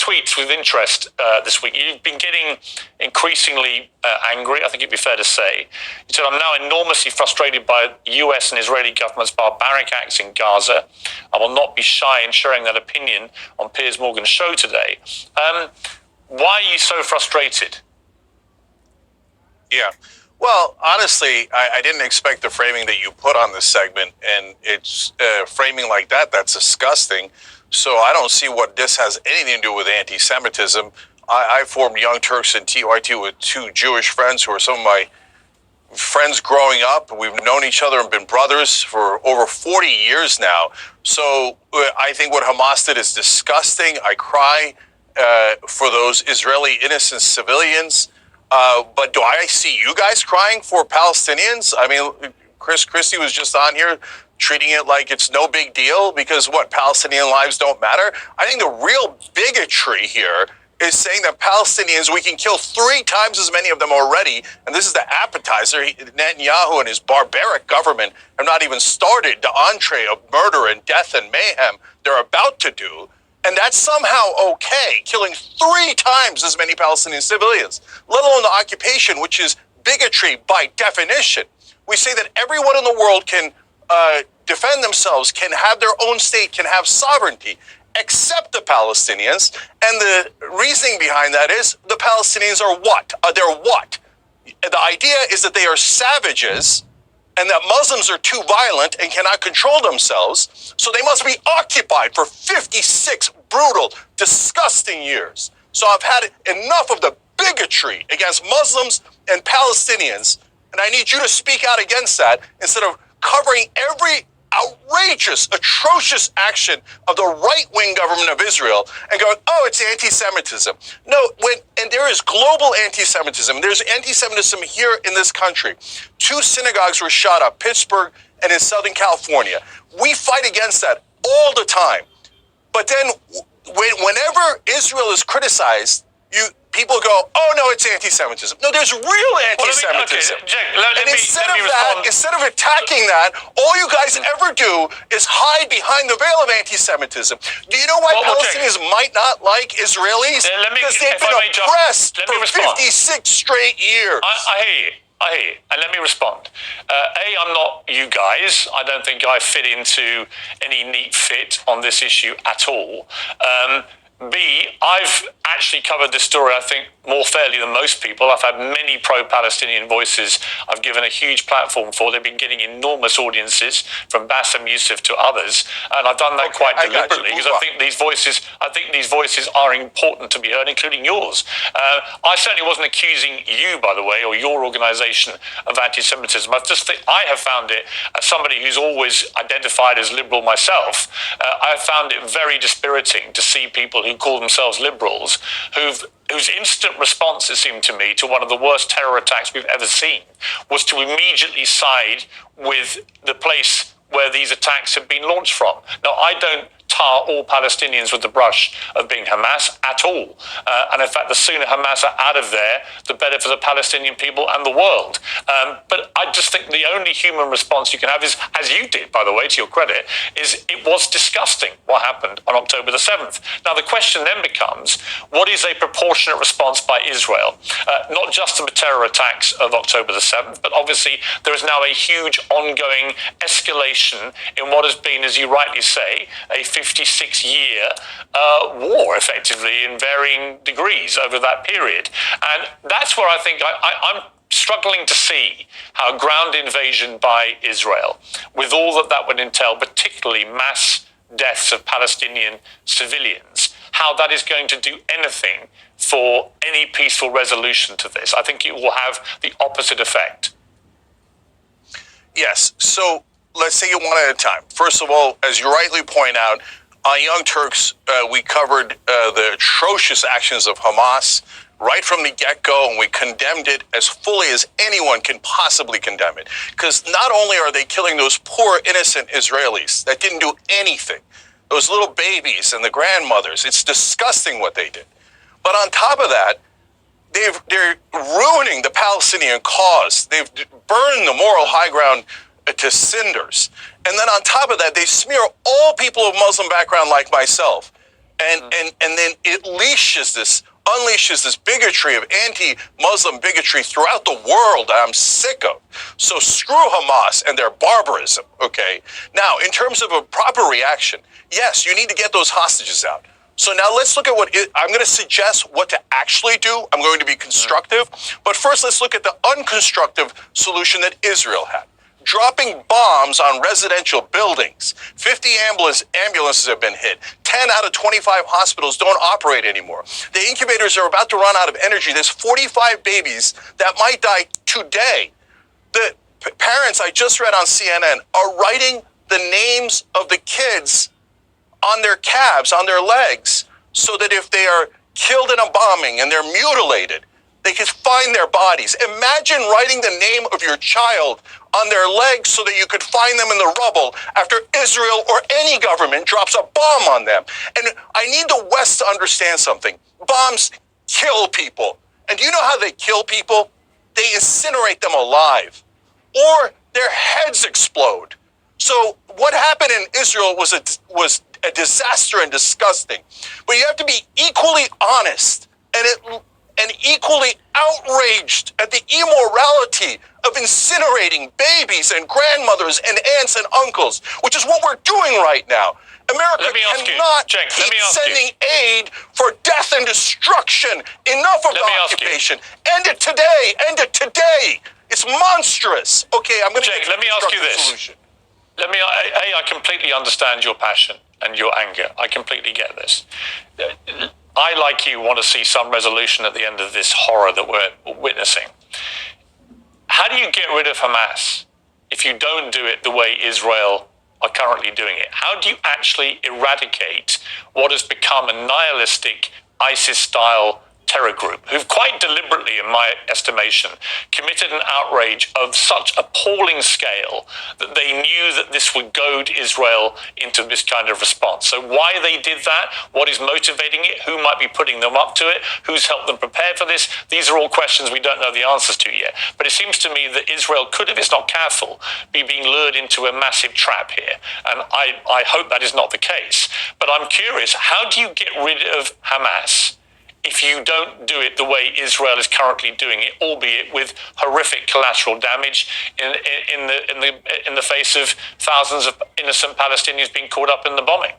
tweets with interest this week. You've been getting increasingly angry, I think it'd be fair to say. You said, I'm now enormously frustrated by US and Israeli government's barbaric acts in Gaza. I will not be shy in sharing that opinion on Piers Morgan's show today. Why are you so frustrated? Yeah. Well, honestly, I didn't expect the framing that you put on this segment, and it's framing like that. That's disgusting. So I don't see what this has anything to do with anti-Semitism. I formed Young Turks and TYT with two Jewish friends who are some of my friends growing up. We've known each other and been brothers for over 40 years now. So I think what Hamas did is disgusting. I cry for those Israeli innocent civilians. But do I see you guys crying for Palestinians? I mean, Chris Christie was just on here treating it like it's no big deal because what, Palestinian lives don't matter? I think the real bigotry here is saying that Palestinians, we can kill 3 times as many of them already. And this is the appetizer. Netanyahu and his barbaric government have not even started the entree of murder and death and mayhem they're about to do. And that's somehow okay, killing 3 times as many Palestinian civilians, let alone the occupation, which is bigotry by definition. We say that everyone in the world can defend themselves, can have their own state, can have sovereignty, except the Palestinians. And the reasoning behind that is the Palestinians are what? They're what? The idea is that they are savages and that Muslims are too violent and cannot control themselves, so they must be occupied for 56 brutal, disgusting years. So I've had enough of the bigotry against Muslims and Palestinians, and I need you to speak out against that instead of covering every outrageous, atrocious action of the right-wing government of Israel and going, oh, it's anti-Semitism. No, and there is global anti-Semitism. There's anti-Semitism here in this country. 2 synagogues were shot up, Pittsburgh and in Southern California. We fight against that all the time. But then whenever Israel is criticized, people go, oh, no, it's anti-Semitism. No, there's real anti-Semitism. Instead of attacking that, all you guys ever do is hide behind the veil of anti-Semitism. Do you know why Palestinians might not like Israelis? Because they've been oppressed for 56 straight years. I hear you. And let me respond. I'm not you guys. I don't think I fit into any neat fit on this issue at all. B, I've actually covered this story, I think, more fairly than most people. I've had many pro-Palestinian voices I've given a huge platform for. They've been getting enormous audiences from Bاسم, Yusuf to others. And I've done that quite deliberately because I think these voices are important to be heard, including yours. I certainly wasn't accusing you, by the way, or your organization of anti-Semitism. I have found it, as somebody who's always identified as liberal myself, I have found it very dispiriting to see people who call themselves liberals, whose instant response, it seemed to me, to one of the worst terror attacks we've ever seen was to immediately side with the place where these attacks have been launched from. Now, I don't tar all Palestinians with the brush of being Hamas at all. And in fact, the sooner Hamas are out of there, the better for the Palestinian people and the world. But I just think the only human response you can have is, as you did, by the way, to your credit, is it was disgusting what happened on October the 7th. Now, the question then becomes, what is a proportionate response by Israel? Not just to the terror attacks of October the 7th, but obviously there is now a huge ongoing escalation in what has been, as you rightly say, a 56-year war, effectively, in varying degrees over that period. And that's where I think I'm struggling to see how a ground invasion by Israel, with all that would entail, particularly mass deaths of Palestinian civilians, how that is going to do anything for any peaceful resolution to this. I think it will have the opposite effect. Yes, so let's take it one at a time. First of all, as you rightly point out, on Young Turks, we covered the atrocious actions of Hamas right from the get-go, and we condemned it as fully as anyone can possibly condemn it. Because not only are they killing those poor, innocent Israelis that didn't do anything, those little babies and the grandmothers, it's disgusting what they did. But on top of that, they're ruining the Palestinian cause. They've burned the moral high ground to cinders. And then on top of that, they smear all people of Muslim background like myself and then it unleashes this bigotry of anti-Muslim bigotry throughout the world that I'm sick of. So screw Hamas and their barbarism, okay? Now, in terms of a proper reaction, yes, you need to get those hostages out. So now let's look at I'm going to suggest what to actually do. I'm going to be constructive. But first, let's look at the unconstructive solution that Israel had. Dropping bombs on residential buildings. 50 ambulances have been hit. 10 out of 25 hospitals don't operate anymore. The incubators are about to run out of energy. There's 45 babies that might die today. The parents I just read on CNN are writing the names of the kids on their calves, on their legs, so that if they are killed in a bombing and they're mutilated, they can find their bodies. Imagine writing the name of your child on their legs so that you could find them in the rubble after Israel or any government drops a bomb on them. And I need the West to understand something. Bombs kill people. And do you know how they kill people? They incinerate them alive. Or their heads explode. So what happened in Israel was a disaster and disgusting. But you have to be equally honest and equally outraged at the immorality of incinerating babies and grandmothers and aunts and uncles, which is what we're doing right now. America cannot keep sending aid for death and destruction. Enough of the occupation. End it today. End it today. It's monstrous. Okay, I'm going to let me ask you this. Solution. I completely understand your passion and your anger. I completely get this. I, like you, want to see some resolution at the end of this horror that we're witnessing. How do you get rid of Hamas if you don't do it the way Israel are currently doing it? How do you actually eradicate what has become a nihilistic ISIS-style terror group who've quite deliberately, in my estimation, committed an outrage of such appalling scale that they knew that this would goad Israel into this kind of response. So why they did that, what is motivating it, who might be putting them up to it, who's helped them prepare for this, these are all questions we don't know the answers to yet. But it seems to me that Israel could, if it's not careful, be being lured into a massive trap here. And I hope that is not the case. But I'm curious, how do you get rid of Hamas if you don't do it the way Israel is currently doing it, albeit with horrific collateral damage in the face of thousands of innocent Palestinians being caught up in the bombing?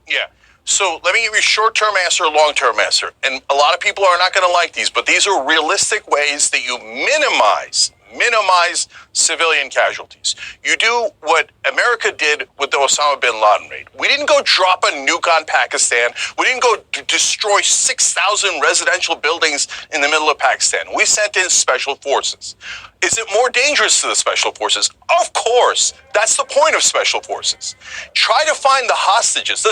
Yeah. So let me give you a short-term answer, a long-term answer. And a lot of people are not going to like these, but these are realistic ways that you minimize civilian casualties. You do what America did with the Osama bin Laden raid. We didn't go drop a nuke on Pakistan. We didn't go destroy 6,000 residential buildings in the middle of Pakistan. We sent in special forces. Is it more dangerous to the special forces? Of course. That's the point of special forces. Try to find the hostages.